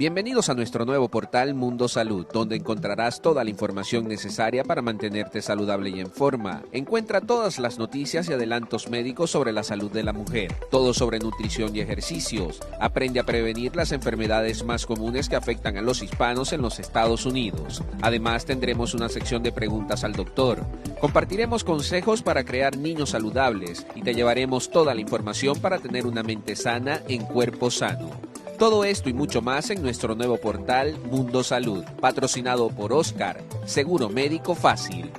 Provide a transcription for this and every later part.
Bienvenidos a nuestro nuevo portal Mundo Salud, donde encontrarás toda la información necesaria para mantenerte saludable y en forma. Encuentra todas las noticias y adelantos médicos sobre la salud de la mujer, todo sobre nutrición y ejercicios. Aprende a prevenir las enfermedades más comunes que afectan a los hispanos en los Estados Unidos. Además, tendremos una sección de preguntas al doctor. Compartiremos consejos para crear niños saludables y te llevaremos toda la información para tener una mente sana en cuerpo sano. Todo esto y mucho más en nuestro nuevo portal Mundo Salud, patrocinado por Oscar, Seguro Médico Fácil.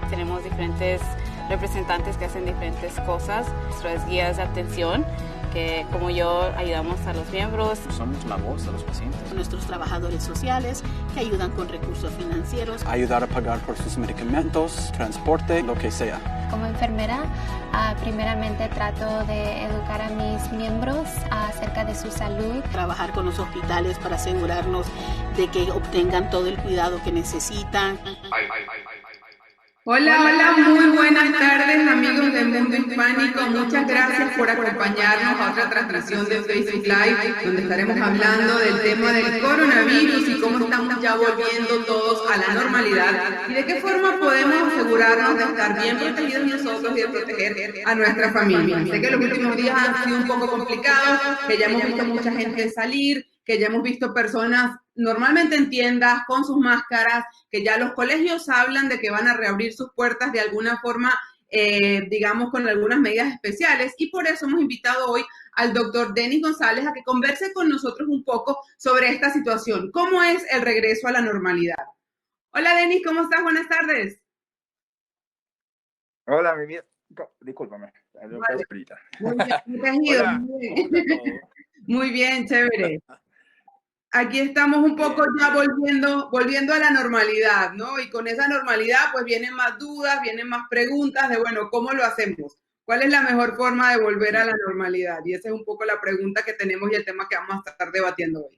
Tenemos diferentes representantes que hacen diferentes cosas, nuestras guías de atención, que como yo ayudamos a los miembros. Somos la voz de los pacientes. Nuestros trabajadores sociales que ayudan con recursos financieros. Ayudar a pagar por sus medicamentos, transporte, lo que sea. Como enfermera, primeramente trato de educar a mis miembros acerca de su salud. Trabajar con los hospitales para asegurarnos de que obtengan todo el cuidado que necesitan. Hola, muy buenas tardes amigos del Mundo Hispánico. Muchas gracias por acompañarnos a otra transmisión de Facebook Live, donde estaremos hablando del tema del coronavirus y cómo estamos ya volviendo todos a la normalidad y de qué forma podemos asegurarnos de estar bien protegidos nosotros y de proteger a nuestra familia. Sé que los últimos días han sido un poco complicados, que ya hemos visto mucha gente salir, que ya hemos visto personas normalmente en tiendas con sus máscaras, que ya los colegios hablan de que van a reabrir sus puertas de alguna forma, digamos, con algunas medidas especiales. Y por eso hemos invitado hoy al doctor Denis González a que converse con nosotros un poco sobre esta situación. ¿Cómo es el regreso a la normalidad? Hola, Denis, ¿cómo estás? Buenas tardes. Hola, mi vida. Discúlpame. Vale. Muy bien, ¿cómo te has ido? Hola. Muy bien, chévere. Aquí estamos un poco ya volviendo a la normalidad, ¿no? Y con esa normalidad pues vienen más dudas, vienen más preguntas de, bueno, ¿cómo lo hacemos? ¿Cuál es la mejor forma de volver a la normalidad? Y esa es un poco la pregunta que tenemos y el tema que vamos a estar debatiendo hoy.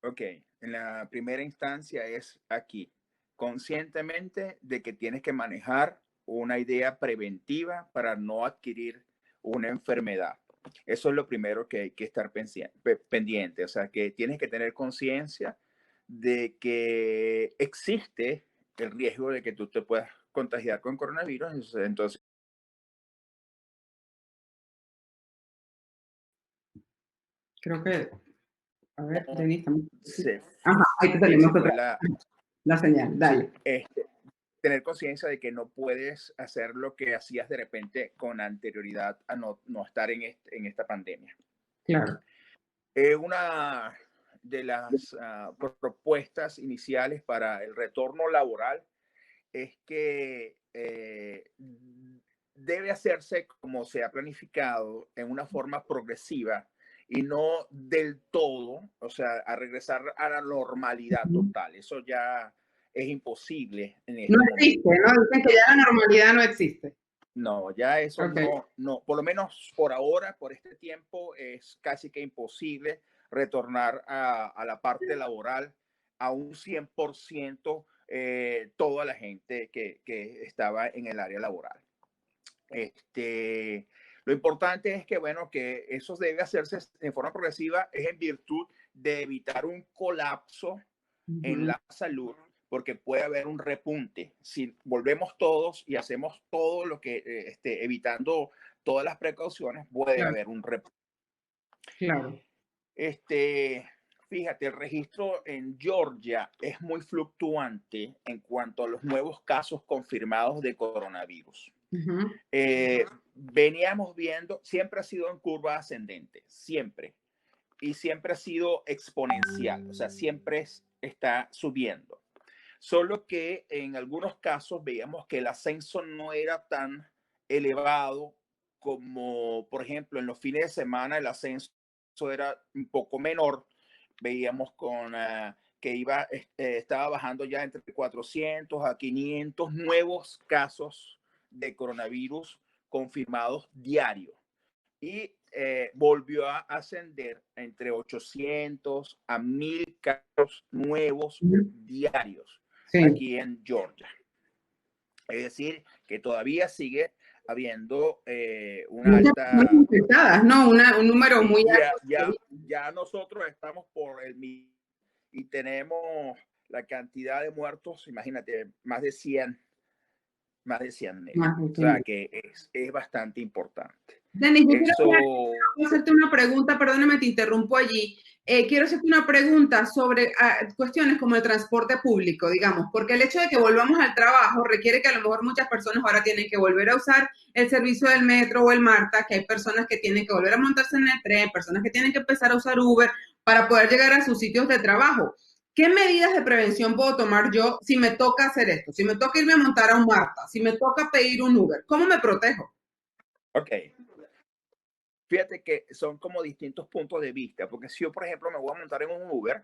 Ok, en la primera instancia es aquí, conscientemente de que tienes que manejar una idea preventiva para no adquirir una enfermedad. Eso es lo primero que hay que estar pendiente. O sea, que tienes que tener conciencia de que existe el riesgo de que tú te puedas contagiar con coronavirus. Entonces, creo que, a ver, Denis, sí. Ajá, ahí te tenemos la señal, dale. Tener conciencia de que no puedes hacer lo que hacías de repente con anterioridad a no estar en esta pandemia. Claro. Una de las propuestas iniciales para el retorno laboral es que debe hacerse como se ha planificado, en una forma progresiva y no del todo, o sea, a regresar a la normalidad total. Eso ya es imposible. No existe, ¿no? Dicen que ya la normalidad no existe. No, ya eso Okay. no, por lo menos por ahora, por este tiempo, es casi que imposible retornar a la parte laboral a un 100% toda la gente que estaba en el área laboral. Lo importante es que, bueno, que eso debe hacerse de forma progresiva, es en virtud de evitar un colapso en la salud, porque puede haber un repunte. Si volvemos todos y hacemos todo lo que, evitando todas las precauciones, puede haber un repunte. Claro. Fíjate, el registro en Georgia es muy fluctuante en cuanto a los nuevos casos confirmados de coronavirus. Veníamos viendo, siempre ha sido en curva ascendente, siempre. Y siempre ha sido exponencial, o sea, siempre está subiendo. Solo que en algunos casos veíamos que el ascenso no era tan elevado como, por ejemplo, en los fines de semana el ascenso era un poco menor. Veíamos que estaba bajando ya entre 400 a 500 nuevos casos de coronavirus confirmados diarios. Y volvió a ascender entre 800 a 1000 casos nuevos diarios aquí en Georgia. Es decir, que todavía sigue habiendo una Muchas alta... personas infectadas, ¿no? Un número muy alto. Ya nosotros estamos por el millón y tenemos la cantidad de muertos, imagínate, más de 100 mil. O sea, que es bastante importante. Denis, yo Eso... quiero hacerte una pregunta, perdóname, te interrumpo allí. Quiero hacerte una pregunta sobre cuestiones como el transporte público, digamos, porque el hecho de que volvamos al trabajo requiere que a lo mejor muchas personas ahora tienen que volver a usar el servicio del metro o el Marta, que hay personas que tienen que volver a montarse en el tren, personas que tienen que empezar a usar Uber para poder llegar a sus sitios de trabajo. ¿Qué medidas de prevención puedo tomar yo si me toca hacer esto? Si me toca irme a montar a un Marta, si me toca pedir un Uber, ¿cómo me protejo? Ok. Fíjate que son como distintos puntos de vista, porque si yo, por ejemplo, me voy a montar en un Uber,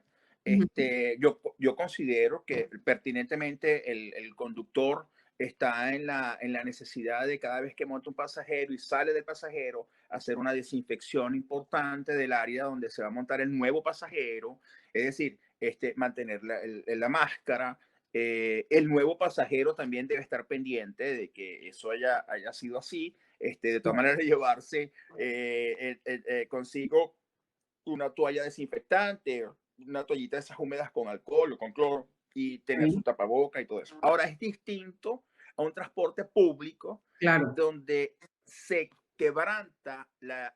yo considero que pertinentemente el conductor está en la necesidad de cada vez que monta un pasajero y sale del pasajero, hacer una desinfección importante del área donde se va a montar el nuevo pasajero, es decir, mantener la máscara. El nuevo pasajero también debe estar pendiente de que eso haya sido así. De todas maneras, llevarse consigo una toalla desinfectante, una toallita de esas húmedas con alcohol o con cloro y tener su tapaboca y todo eso. Ahora, es distinto a un transporte público, claro, donde se quebranta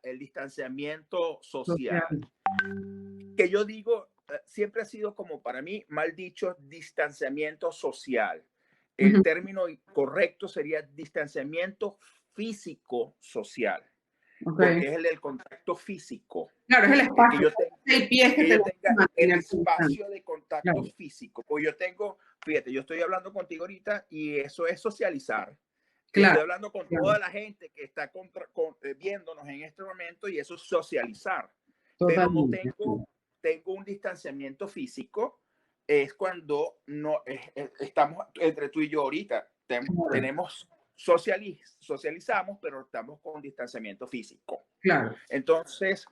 el distanciamiento social. Que yo digo, siempre ha sido como para mí, mal dicho, distanciamiento social. El término correcto sería distanciamiento físico-social, porque es el contacto físico. Claro, es el espacio. Que yo tenga el espacio de contacto físico. Pues yo tengo, fíjate, yo estoy hablando contigo ahorita y eso es socializar. Claro, estoy hablando con toda la gente que está viéndonos en este momento y eso es socializar. Totalmente. Pero no tengo un distanciamiento físico, es cuando no estamos entre tú y yo ahorita. Tenemos socializamos, pero estamos con distanciamiento físico. Claro. Entonces,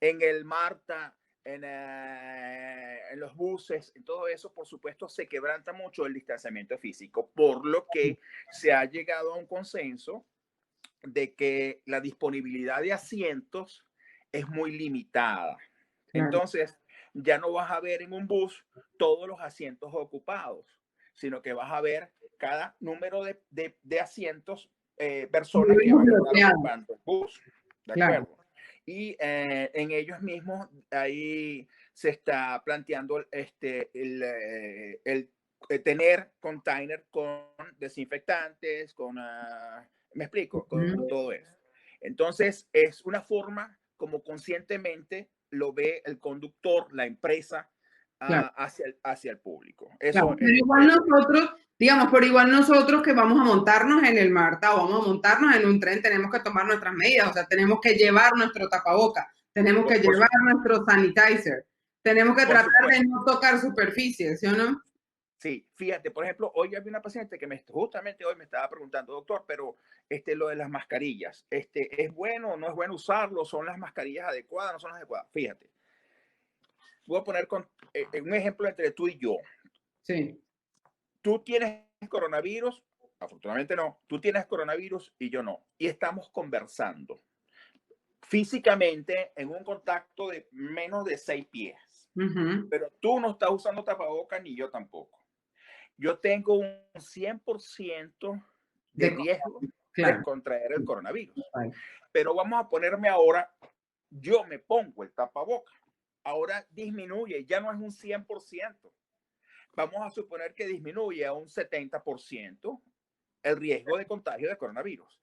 en el Marta, en los buses, en todo eso, por supuesto, se quebranta mucho el distanciamiento físico, por lo que se ha llegado a un consenso de que la disponibilidad de asientos es muy limitada. Entonces, ya no vas a ver en un bus todos los asientos ocupados, sino que vas a ver cada número de asientos, personas que van a estar ocupando el bus. ¿De acuerdo? Y en ellos mismos ahí se está planteando el tener container con desinfectantes, ¿me explico? Con todo eso. Entonces, es una forma como conscientemente lo ve el conductor, la empresa, hacia el público. Eso pero igual nosotros que vamos a montarnos en el Marta o vamos a montarnos en un tren, tenemos que tomar nuestras medidas, o sea, tenemos que llevar nuestro tapaboca, tenemos que llevar nuestro sanitizer, tenemos que tratar de no tocar superficies, ¿sí o no? Sí, fíjate, por ejemplo, hoy había una paciente que justamente hoy me estaba preguntando, doctor, pero lo de las mascarillas, ¿es bueno o no es bueno usarlo? ¿Son las mascarillas adecuadas? ¿No son las adecuadas? Fíjate, voy a poner un ejemplo entre tú y yo. Sí. Tú tienes coronavirus, afortunadamente no, tú tienes coronavirus y yo no, y estamos conversando físicamente en un contacto de menos de 6 pies, pero tú no estás usando tapabocas ni yo tampoco. Yo tengo un 100% de riesgo de contraer el coronavirus. Pero vamos a ponerme ahora, yo me pongo el tapaboca. Ahora disminuye, ya no es un 100%. Vamos a suponer que disminuye a un 70% el riesgo de contagio de coronavirus.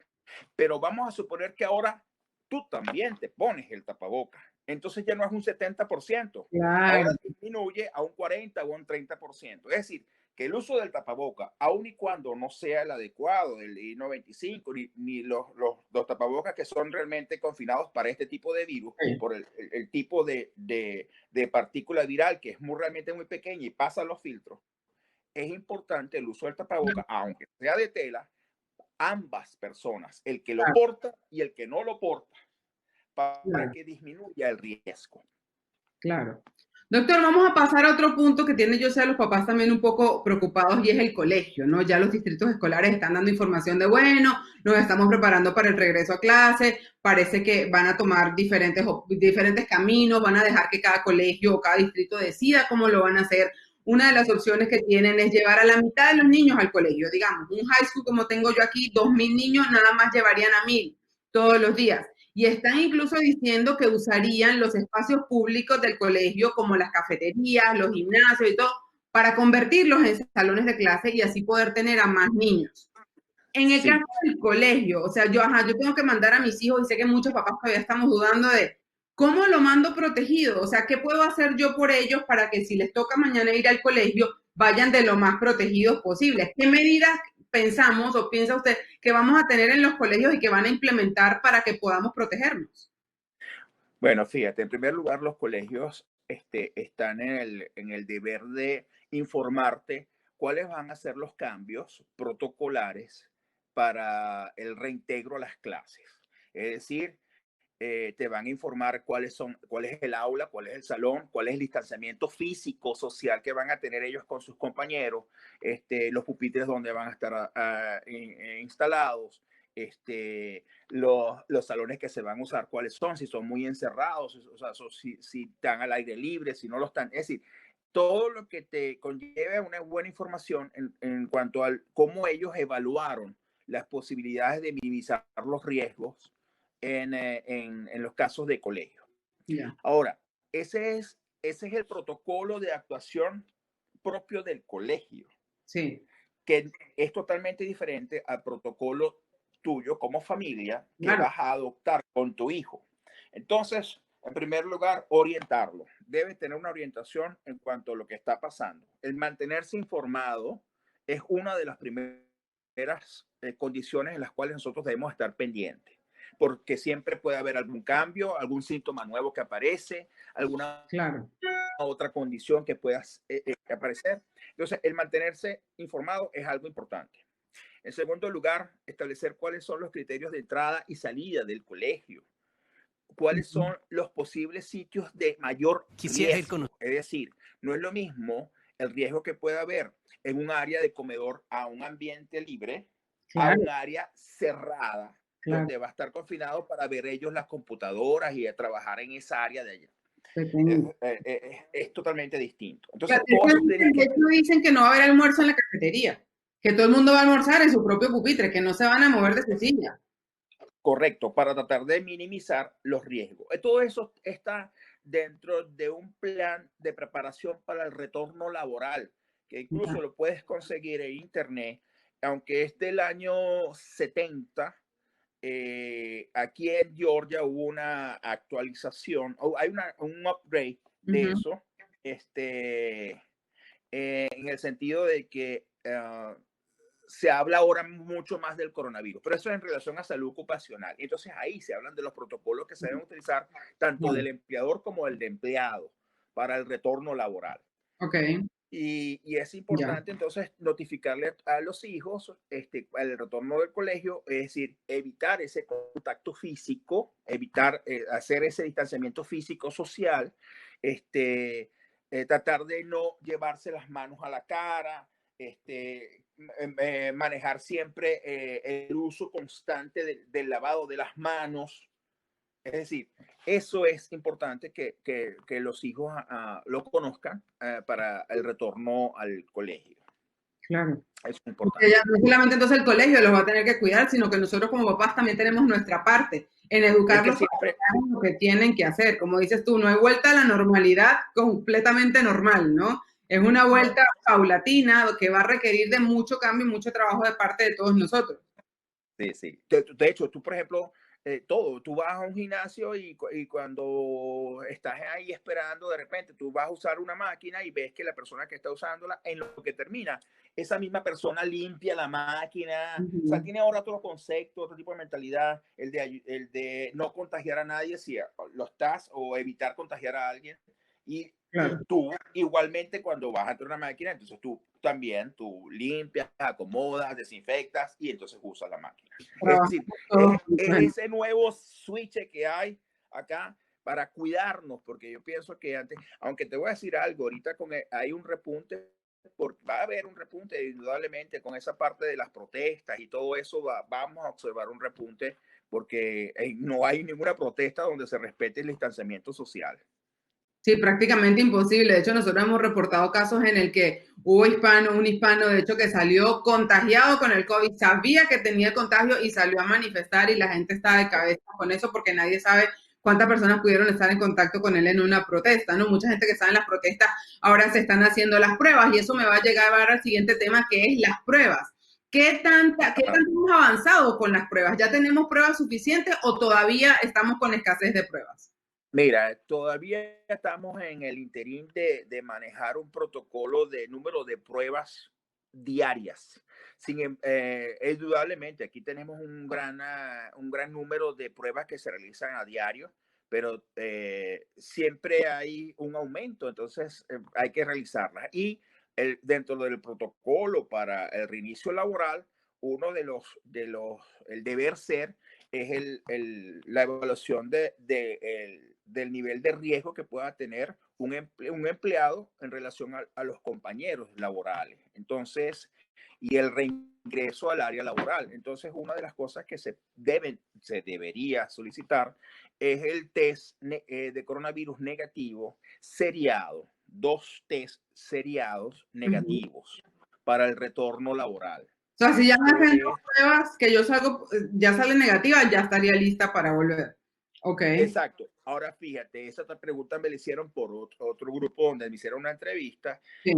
Pero vamos a suponer que ahora tú también te pones el tapaboca. Entonces ya no es un 70%. Ahora disminuye a un 40 o un 30%. Es decir, que el uso del tapaboca, aun y cuando no sea el adecuado, el I95, ni los tapabocas que son realmente confinados para este tipo de virus, por el tipo de partícula viral que es realmente muy pequeña y pasa los filtros, es importante el uso del tapaboca, aunque sea de tela, ambas personas, el que lo porta y el que no lo porta, para que disminuya el riesgo. Claro. Doctor, vamos a pasar a otro punto que tiene yo sé a los papás también un poco preocupados y es el colegio, ¿no? Ya los distritos escolares están dando información de, bueno, nos estamos preparando para el regreso a clase, parece que van a tomar diferentes caminos, van a dejar que cada colegio o cada distrito decida cómo lo van a hacer. Una de las opciones que tienen es llevar a la mitad de los niños al colegio, digamos, un high school como tengo yo aquí, 2.000 niños nada más llevarían a 1.000 todos los días. Y están incluso diciendo que usarían los espacios públicos del colegio, como las cafeterías, los gimnasios y todo, para convertirlos en salones de clase y así poder tener a más niños. En el caso del colegio, o sea, yo tengo que mandar a mis hijos y sé que muchos papás todavía estamos dudando de cómo lo mando protegido, o sea, ¿qué puedo hacer yo por ellos para que si les toca mañana ir al colegio, vayan de lo más protegidos posible? ¿Qué medidas pensamos o piensa usted que vamos a tener en los colegios y que van a implementar para que podamos protegernos? Bueno, fíjate, en primer lugar, los colegios están en el deber de informarte cuáles van a ser los cambios protocolares para el reintegro a las clases. Es decir, te van a informar cuál es el aula, cuál es el salón, cuál es el distanciamiento físico, social que van a tener ellos con sus compañeros, los pupitres donde van a estar instalados, los salones que se van a usar, cuáles son, si son muy encerrados, o sea, si están al aire libre, si no lo están. Es decir, todo lo que te conlleve una buena información en cuanto a cómo ellos evaluaron las posibilidades de minimizar los riesgos en los casos de colegio. Yeah. Ahora, ese es el protocolo de actuación propio del colegio, Sí. que es totalmente diferente al protocolo tuyo como familia que Claro. vas a adoptar con tu hijo. Entonces, en primer lugar, orientarlo. Debe tener una orientación en cuanto a lo que está pasando. El mantenerse informado es una de las primeras condiciones en las cuales nosotros debemos estar pendientes, porque siempre puede haber algún cambio, algún síntoma nuevo que aparece, alguna Claro. otra condición que pueda aparecer. Entonces, el mantenerse informado es algo importante. En segundo lugar, establecer cuáles son los criterios de entrada y salida del colegio. Cuáles son los posibles sitios de mayor riesgo. Es decir, no es lo mismo el riesgo que puede haber en un área de comedor a un ambiente libre, Claro. a un área cerrada, Claro. donde va a estar confinado para ver ellos las computadoras y a trabajar en esa área de allá. Es totalmente distinto. Entonces, de hecho, dicen que no va a haber almuerzo en la cafetería, que todo el mundo va a almorzar en su propio pupitre, que no se van a mover de su silla. Correcto, para tratar de minimizar los riesgos. Todo eso está dentro de un plan de preparación para el retorno laboral, que incluso lo puedes conseguir en internet, aunque es del año 70. Aquí en Georgia hubo una actualización, hay un upgrade de eso, en el sentido de que se habla ahora mucho más del coronavirus, pero eso es en relación a salud ocupacional. Entonces ahí se hablan de los protocolos que se deben utilizar tanto del empleador como del empleado para el retorno laboral. Okay. Y es importante entonces notificarle a los hijos el retorno del colegio, es decir, evitar ese contacto físico, evitar hacer ese distanciamiento físico social, tratar de no llevarse las manos a la cara, manejar siempre el uso constante del lavado de las manos. Es decir, eso es importante que los hijos lo conozcan para el retorno al colegio. Claro. Eso es importante. No solamente entonces el colegio los va a tener que cuidar, sino que nosotros como papás también tenemos nuestra parte en educarlos para lo que tienen que hacer. Como dices tú, no hay vuelta a la normalidad completamente normal, ¿no? Es una vuelta paulatina que va a requerir de mucho cambio y mucho trabajo de parte de todos nosotros. Sí, sí. De hecho, tú, por ejemplo, tú vas a un gimnasio y cuando estás ahí esperando, de repente tú vas a usar una máquina y ves que la persona que está usándola, en lo que termina, esa misma persona limpia la máquina. O sea, tiene ahora otro concepto, otro tipo de mentalidad, el de no contagiar a nadie si lo estás, o evitar contagiar a alguien. Y tú, igualmente, cuando vas a entrar a una máquina, entonces tú limpias, acomodas, desinfectas y entonces usas la máquina. Es decir, es ese nuevo switch que hay acá para cuidarnos, porque yo pienso que antes, aunque te voy a decir algo, ahorita hay un repunte, va a haber un repunte indudablemente con esa parte de las protestas y todo eso, vamos a observar un repunte porque no hay ninguna protesta donde se respete el distanciamiento social. Sí, prácticamente imposible. De hecho, nosotros hemos reportado casos en el que hubo un hispano, de hecho, que salió contagiado con el COVID, sabía que tenía el contagio y salió a manifestar y la gente está de cabeza con eso porque nadie sabe cuántas personas pudieron estar en contacto con él en una protesta, ¿no? Mucha gente que está en las protestas ahora se están haciendo las pruebas y eso me va a llegar al siguiente tema que es las pruebas. ¿Qué tanto hemos avanzado con las pruebas? ¿Ya tenemos pruebas suficientes o todavía estamos con escasez de pruebas? Mira, todavía estamos en el interín de manejar un protocolo de número de pruebas diarias. Indudablemente, aquí tenemos un gran número de pruebas que se realizan a diario, pero siempre hay un aumento, entonces hay que realizarlas. Y dentro del protocolo para el reinicio laboral, uno el deber ser es la evaluación del nivel de riesgo que pueda tener un empleado en relación a los compañeros laborales. Entonces, y el reingreso al área laboral. Entonces, una de las cosas que se debería solicitar es el test de coronavirus negativo seriado, 2 test seriados negativos para el retorno laboral. O sea, si ya me hacen 2 pruebas que yo salgo, ya sale negativa, ya estaría lista para volver. Ok. Exacto. Ahora fíjate, esa pregunta me la hicieron por otro grupo donde me hicieron una entrevista. Sí.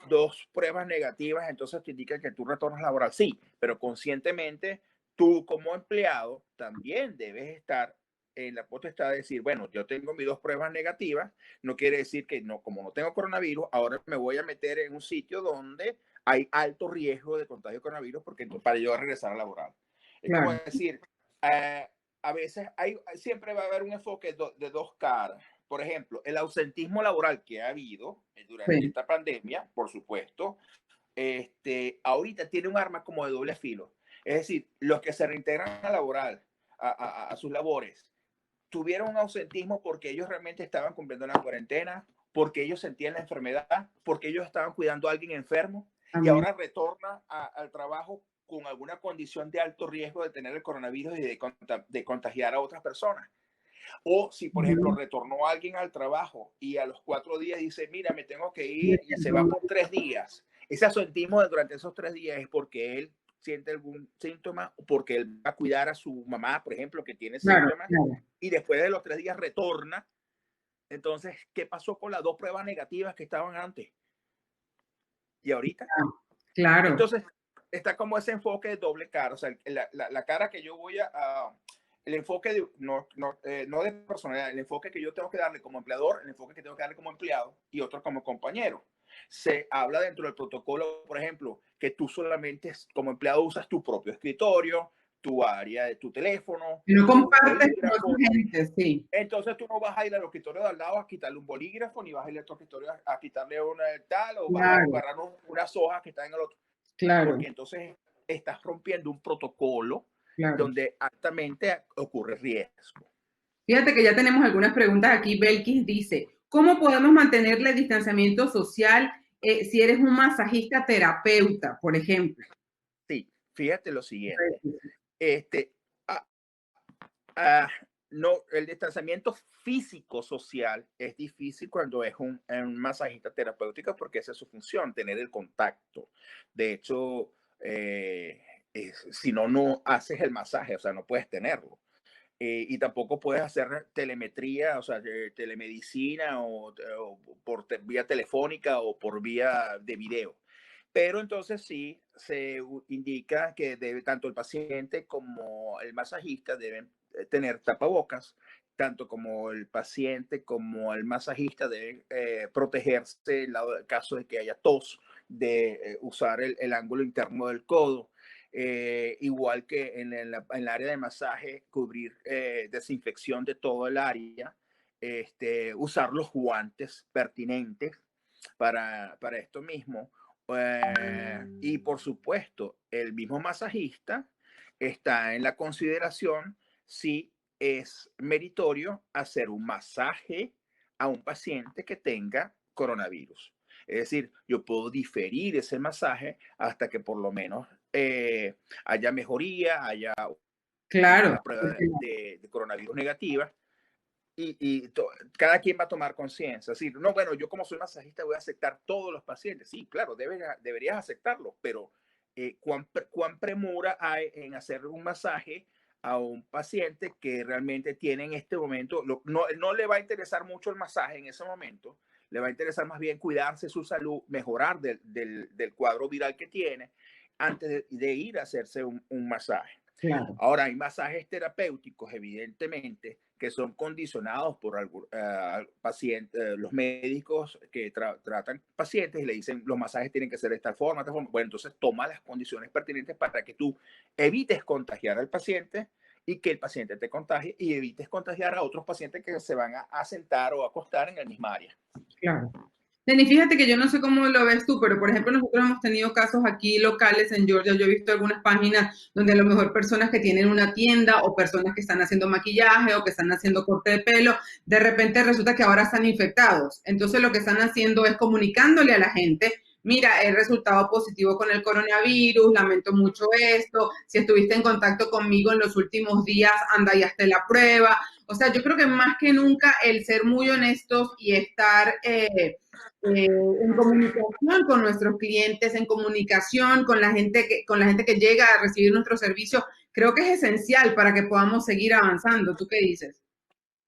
Dos pruebas negativas, entonces te indica que tú retornas laboral. Sí, pero conscientemente tú como empleado también debes estar en la potestad de decir, bueno, yo tengo mis 2 pruebas negativas, no quiere decir que no, como no tengo coronavirus, ahora me voy a meter en un sitio donde hay alto riesgo de contagio de coronavirus porque para yo regresar a laboral. Es como decir, a veces siempre va a haber un enfoque de 2 caras. Por ejemplo, el ausentismo laboral que ha habido durante esta pandemia, por supuesto, ahorita tiene un arma como de doble filo. Es decir, los que se reintegran a laboral, a sus labores, tuvieron un ausentismo porque ellos realmente estaban cumpliendo la cuarentena, porque ellos sentían la enfermedad, porque ellos estaban cuidando a alguien enfermo y ahora retornan al trabajo con alguna condición de alto riesgo de tener el coronavirus y de contagiar a otras personas. O si, por ejemplo, retornó alguien al trabajo y a los 4 días dice, mira, me tengo que ir y se va por 3 días. Ese ausentismo durante esos 3 días es porque él siente algún síntoma o porque él va a cuidar a su mamá, por ejemplo, que tiene síntomas, y después de los 3 días retorna. Entonces, ¿qué pasó con las 2 pruebas negativas que estaban antes? ¿Y ahorita? Claro. Entonces, está como ese enfoque de doble cara, o sea, la cara que yo voy el enfoque no de personalidad, el enfoque que yo tengo que darle como empleador, el enfoque que tengo que darle como empleado y otro como compañero. Se habla dentro del protocolo, por ejemplo, que tú solamente como empleado usas tu propio escritorio, tu área de tu teléfono. Y no compartes con otra gente, sí. Entonces tú no vas a ir al escritorio de al lado a quitarle un bolígrafo, ni vas a ir a otro escritorio a quitarle una tal, o vas a agarrar unas hojas que están en el otro. Claro. Porque entonces estás rompiendo un protocolo donde altamente ocurre riesgo. Fíjate que ya tenemos algunas preguntas aquí. Belkis dice, ¿cómo podemos mantener el distanciamiento social si eres un masajista terapeuta, por ejemplo? Sí, fíjate lo siguiente. No, el distanciamiento físico-social es difícil cuando es un masajista terapéutico porque esa es su función, tener el contacto. De hecho, si no haces el masaje, o sea, no puedes tenerlo. Y tampoco puedes hacer telemetría, o sea, telemedicina o por vía telefónica o por vía de video. Pero entonces sí se indica que tanto el paciente como el masajista deben tener tapabocas, tanto como el paciente como el masajista deben protegerse en caso de que haya tos, de usar el ángulo interno del codo. Igual que en el área de masaje, cubrir desinfección de todo el área, usar los guantes pertinentes para esto mismo. Y por supuesto, el mismo masajista está en la consideración si es meritorio hacer un masaje a un paciente que tenga coronavirus. Es decir, yo puedo diferir ese masaje hasta que por lo menos haya mejoría, haya Claro. una prueba de coronavirus negativa y cada quien va a tomar conciencia. Es decir, no, bueno, yo como soy masajista voy a aceptar todos los pacientes. Sí, claro, deberías aceptarlo, pero ¿cuán premura hay en hacer un masaje a un paciente que realmente tiene en este momento, no le va a interesar mucho el masaje en ese momento, le va a interesar más bien cuidarse su salud, mejorar del cuadro viral que tiene antes de ir a hacerse un masaje. Claro. Ahora, hay masajes terapéuticos, evidentemente, que son condicionados por pacientes, los médicos que tratan pacientes y le dicen los masajes tienen que ser de esta forma, de esta forma. Bueno, entonces toma las condiciones pertinentes para que tú evites contagiar al paciente y que el paciente te contagie y evites contagiar a otros pacientes que se van a sentar o acostar en el mismo área. Claro. Denny, fíjate que yo no sé cómo lo ves tú, pero por ejemplo nosotros hemos tenido casos aquí locales en Georgia. Yo he visto algunas páginas donde a lo mejor personas que tienen una tienda o personas que están haciendo maquillaje o que están haciendo corte de pelo, de repente resulta que ahora están infectados. Entonces lo que están haciendo es comunicándole a la gente: mira, he resultado positivo con el coronavirus, lamento mucho esto, si estuviste en contacto conmigo en los últimos días, anda y hazte la prueba. O sea, yo creo que más que nunca el ser muy honestos y estar en comunicación con nuestros clientes, en comunicación con la gente que llega a recibir nuestro servicio, creo que es esencial para que podamos seguir avanzando. ¿Tú qué dices?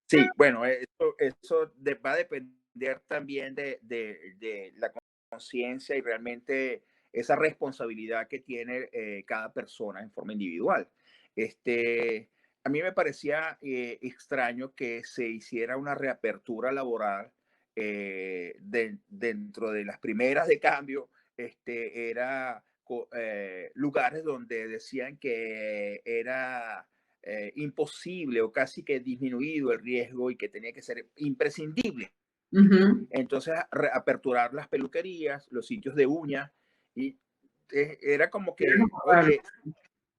Sí, bueno, eso va a depender también de la conciencia y realmente esa responsabilidad que tiene cada persona en forma individual. A mí me parecía extraño que se hiciera una reapertura laboral dentro de las primeras de cambio. Era lugares donde decían que era imposible o casi que disminuido el riesgo y que tenía que ser imprescindible. Entonces, aperturar las peluquerías, los sitios de uñas, y era como que, oye,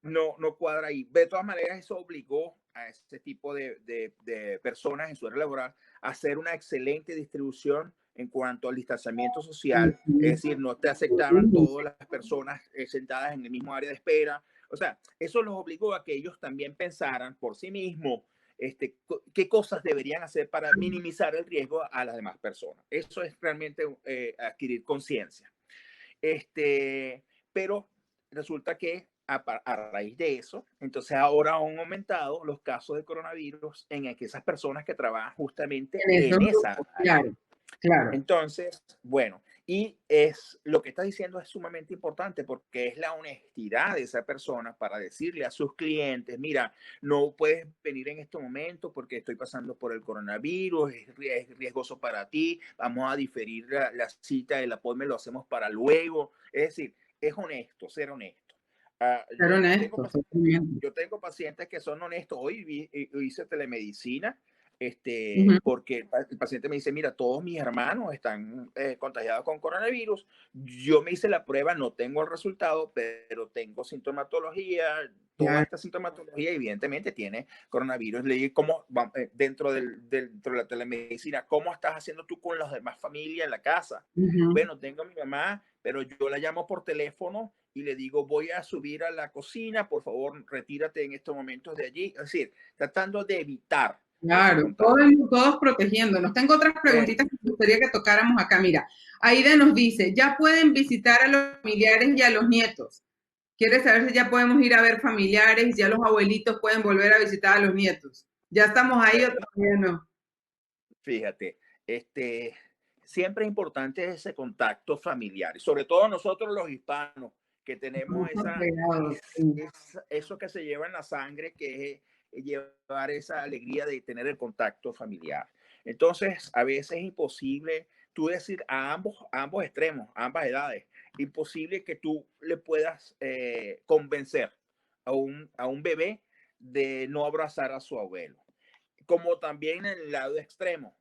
no cuadra ahí. De todas maneras, eso obligó a ese tipo de personas en su área laboral a hacer una excelente distribución en cuanto al distanciamiento social. Es decir, no te aceptaban todas las personas sentadas en el mismo área de espera. O sea, eso los obligó a que ellos también pensaran por sí mismos qué cosas deberían hacer para minimizar el riesgo a las demás personas. Eso es realmente adquirir conciencia. Pero resulta que a raíz de eso, entonces ahora han aumentado los casos de coronavirus en esas personas que trabajan justamente en esa área. Claro, claro. Entonces, bueno, y lo que estás diciendo es sumamente importante porque es la honestidad de esa persona para decirle a sus clientes: mira, no puedes venir en este momento porque estoy pasando por el coronavirus, es riesgoso para ti, vamos a diferir la cita, el appointment lo hacemos para luego. Es decir, es honesto, ser honesto. Yo tengo pacientes que son honestos. Hoy hice telemedicina. Porque el paciente me dice: mira, todos mis hermanos están contagiados con coronavirus, yo me hice la prueba, no tengo el resultado, pero tengo sintomatología, toda esta sintomatología evidentemente tiene coronavirus. Le dije: ¿cómo, dentro de la telemedicina, cómo estás haciendo tú con las demás familias en la casa? Bueno, tengo a mi mamá, pero yo la llamo por teléfono y le digo: voy a subir a la cocina, por favor, retírate en estos momentos de allí. Es decir, tratando de evitar. Claro, todos protegiéndonos. Tengo otras preguntitas que me gustaría que tocáramos acá. Mira, Aida nos dice: ya pueden visitar a los familiares y a los nietos. ¿Quieres saber si ya podemos ir a ver familiares, ya los abuelitos pueden volver a visitar a los nietos? ¿Ya estamos ahí o todavía no? Fíjate, siempre es importante ese contacto familiar, y sobre todo nosotros los hispanos, que tenemos eso que se lleva en la sangre, que es llevar esa alegría de tener el contacto familiar. Entonces, a veces es imposible tú decir a ambos extremos, a ambas edades, imposible que tú le puedas convencer a un bebé de no abrazar a su abuelo. Como también en el lado extremo,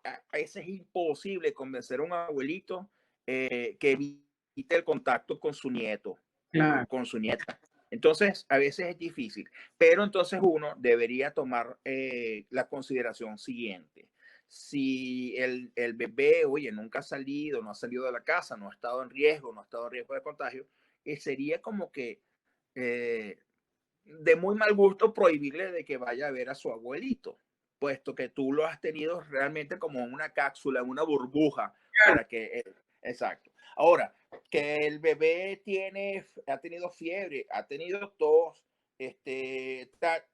a veces es imposible convencer a un abuelito que evite el contacto con su nieto, con su nieta. Entonces, a veces es difícil, pero entonces uno debería tomar la consideración siguiente. Si el bebé, oye, nunca ha salido, no ha salido de la casa, no ha estado en riesgo, no ha estado en riesgo de contagio, sería como que de muy mal gusto prohibirle de que vaya a ver a su abuelito, puesto que tú lo has tenido realmente como en una cápsula, en una burbuja, para que, exacto. Ahora, que el bebé ha tenido fiebre, ha tenido tos,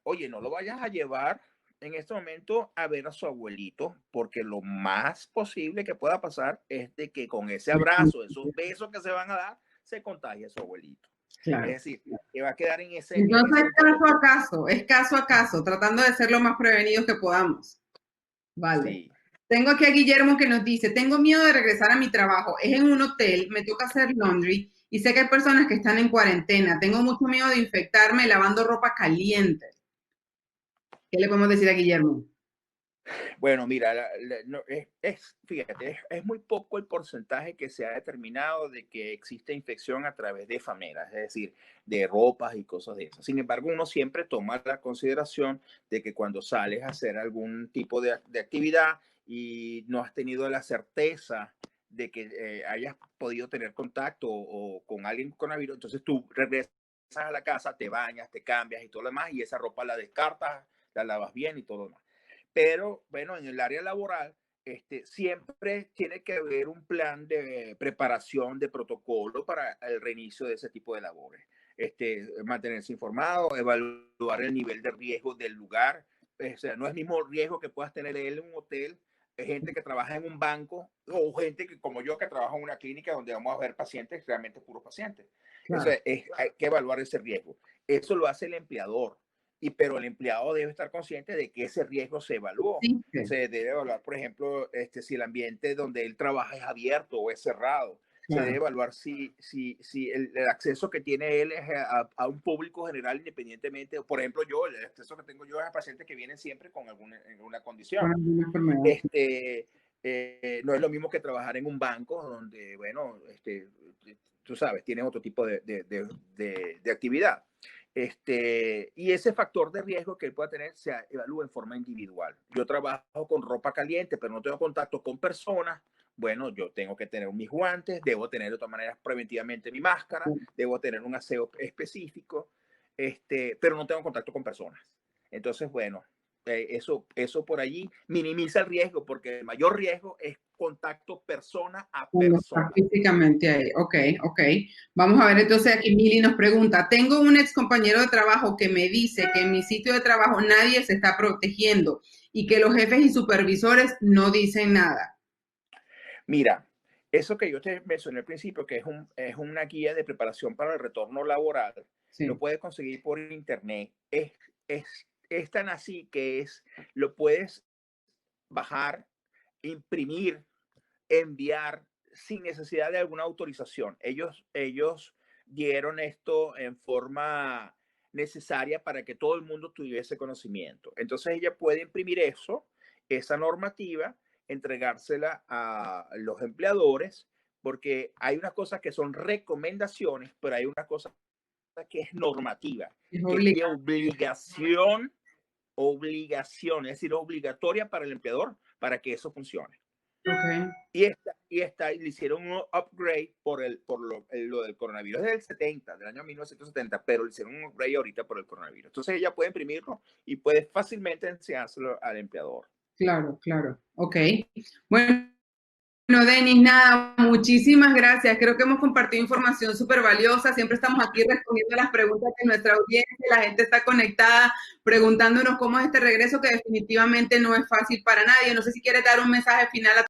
oye, no lo vayas a llevar en este momento a ver a su abuelito, porque lo más posible que pueda pasar es de que con ese abrazo, esos besos que se van a dar, se contagie a su abuelito. Claro. Es decir, que va a quedar en ese... Entonces es caso a caso, tratando de ser lo más prevenidos que podamos. Vale. Sí. Tengo aquí a Guillermo que nos dice, tengo miedo de regresar a mi trabajo, es en un hotel, me toca hacer laundry y sé que hay personas que están en cuarentena, tengo mucho miedo de infectarme lavando ropa caliente. ¿Qué le podemos decir a Guillermo? Bueno, mira, fíjate, es muy poco el porcentaje que se ha determinado de que existe infección a través de enfermeras, es decir, de ropas y cosas de esas. Sin embargo, uno siempre toma la consideración de que cuando sales a hacer algún tipo de actividad y no has tenido la certeza de que hayas podido tener contacto o con alguien con coronavirus, entonces tú regresas a la casa, te bañas, te cambias y todo lo demás, y esa ropa la descartas, la lavas bien y todo lo demás. Pero bueno, en el área laboral siempre tiene que haber un plan de preparación de protocolo para el reinicio de ese tipo de labores. Mantenerse informado, evaluar el nivel de riesgo del lugar. O sea, no es el mismo riesgo que puedas tener en un hotel, gente que trabaja en un banco o gente que, como yo, que trabaja en una clínica donde vamos a ver pacientes, realmente puros pacientes. Claro. Entonces, hay que evaluar ese riesgo. Eso lo hace el empleador. Pero el empleado debe estar consciente de que ese riesgo se evaluó. Sí. Se debe evaluar, por ejemplo, si el ambiente donde él trabaja es abierto o es cerrado. Claro. Se debe evaluar si el acceso que tiene él es a un público general independientemente. Por ejemplo, yo, el acceso que tengo yo es a pacientes que vienen siempre con alguna condición. No es lo mismo que trabajar en un banco donde, bueno, tú sabes, tienen otro tipo de actividad. Y ese factor de riesgo que él pueda tener se evalúa en forma individual. Yo trabajo con ropa caliente, pero no tengo contacto con personas. Bueno, yo tengo que tener mis guantes, debo tener de todas maneras preventivamente mi máscara, debo tener un aseo específico, pero no tengo contacto con personas. Entonces, bueno, eso por allí minimiza el riesgo, porque el mayor riesgo es contacto persona a persona. Físicamente ahí, ok. Vamos a ver, entonces aquí Mili nos pregunta, tengo un ex compañero de trabajo que me dice que en mi sitio de trabajo nadie se está protegiendo y que los jefes y supervisores no dicen nada. Mira, eso que yo te mencioné al principio, que es una guía de preparación para el retorno laboral, sí. Lo puedes conseguir por internet. Es tan así que lo puedes bajar, imprimir, enviar sin necesidad de alguna autorización. Ellos dieron esto en forma necesaria para que todo el mundo tuviese conocimiento. Entonces ella puede imprimir esa normativa, entregársela a los empleadores, porque hay unas cosas que son recomendaciones, pero hay una cosa que es normativa, que es obligación, es decir, obligatoria para el empleador para que eso funcione. Okay. Y le hicieron un upgrade por lo del coronavirus del año 1970, pero le hicieron un upgrade ahorita por el coronavirus. Entonces ella puede imprimirlo y puede fácilmente enseñárselo al empleador. Claro. Ok. Bueno, Denis, nada, muchísimas gracias. Creo que hemos compartido información súper valiosa. Siempre estamos aquí respondiendo las preguntas de nuestra audiencia. La gente está conectada preguntándonos cómo es este regreso, que definitivamente no es fácil para nadie. No sé si quieres dar un mensaje final a...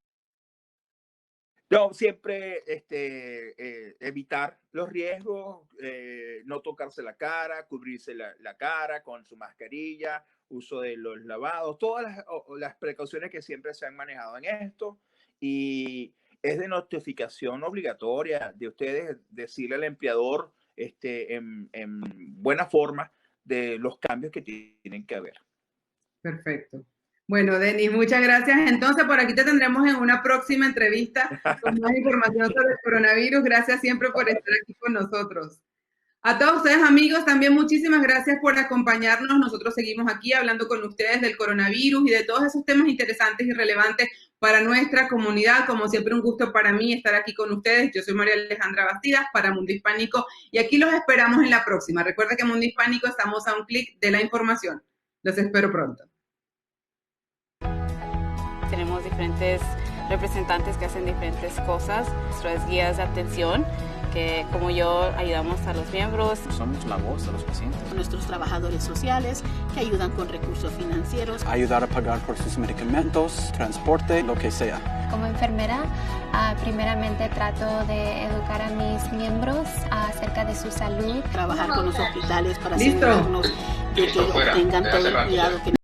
No, siempre evitar los riesgos, no tocarse la cara, cubrirse la cara con su mascarilla, uso de los lavados, todas las precauciones que siempre se han manejado en esto. Y es de notificación obligatoria de ustedes decirle al empleador en buena forma de los cambios que tienen que haber. Perfecto. Bueno, Denis, muchas gracias. Entonces, por aquí te tendremos en una próxima entrevista con más información sobre el coronavirus. Gracias siempre por estar aquí con nosotros. A todos ustedes, amigos, también muchísimas gracias por acompañarnos. Nosotros seguimos aquí hablando con ustedes del coronavirus y de todos esos temas interesantes y relevantes para nuestra comunidad. Como siempre, un gusto para mí estar aquí con ustedes. Yo soy María Alejandra Bastidas para Mundo Hispánico y aquí los esperamos en la próxima. Recuerda que en Mundo Hispánico estamos a un clic de la información. Los espero pronto. Tenemos diferentes representantes que hacen diferentes cosas. Nuestras guías de atención, que como yo ayudamos a los miembros. Somos la voz de los pacientes. Nuestros trabajadores sociales que ayudan con recursos financieros. Ayudar a pagar por sus medicamentos, transporte, lo que sea. Como enfermera, primeramente trato de educar a mis miembros acerca de su salud. Trabajar con los hospitales para ¿Listo? asegurarnos de que obtengan todo el cuidado que